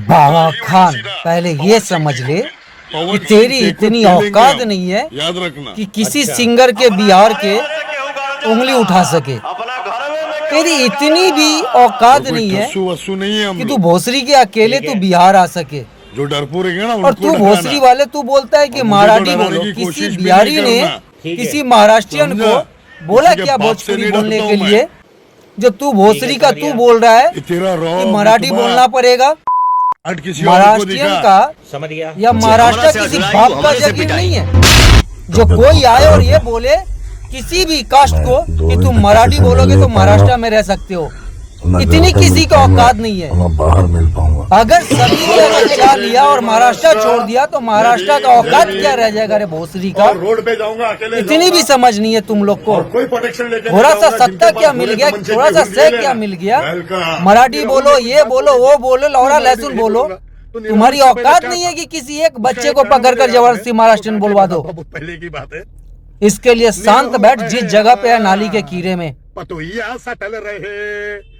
बाबा खान, पहले ये समझ ले कि तेरी इतनी औकात नहीं है याद रखना कि किसी सिंगर के बिहार के उंगली उठा सके। तेरी इतनी भी औकात नहीं है वसु नहीं है हम कि तू लोग। भोसरी के अकेले तू बिहार आ सके। जो डरपोर है ना और उनको तू भोसरी वाले तू बोलता है कि और मुझे मराठी तो डराने बोलो। की किसी कोशिश भी बिहारी नहीं ने करना। किसी महाराष्ट्रियन को समझा? बोला किसी के क्या बाप से भोजपुरी नहीं बोलने डरता के हूं मैं। लिए? जो तू भोसरी का तू बोल रहा है ये तेरा कि रॉब मराठी रुतबा बोलना पड़ेगा। हट किसी और को महाराष्ट्रियन दिखा। का समझ गया। या महाराष्ट्र किसी बाप का जागीर नहीं है जो कोई आए और ये बोले किसी भी कास्ट को कि तुम मराठी बोलोगे तो महाराष्ट्र में रह सकते हो। इतनी किसी का औकात नहीं है। बाहर मिल पाऊंगा। अगर सभी ने अगर चाह लिया और महाराष्ट्र छोड़ दिया तो महाराष्ट्र का औकात क्या रह जाएगा रे भोसरी का? और रोड पे जाऊंगा अकेले इतनी भी समझ नहीं है तुम लोग को। कोई प्रोटेक्शन लेके थोड़ा नहीं सा जाऊंगा, सत्ता जिनके क्या पास मिल पूरे गया, तमंचे थोड़ा सा के से गुंडे क्या लेना। मिल गया? वेलकम। मराठी बोलो, ये बोलो, वो बोलो, लौड़ा लहसुन बोलो। तुम्हारी औकात नहीं है कि किसी एक बच्चे को पकड़कर जबरदस्ती महाराष्ट्र बोलवा दो। पहले की बात है। इसके लिए शांत बैठ जिस जगह पे है नाली के कीरे में। पतोहिया सटल रहे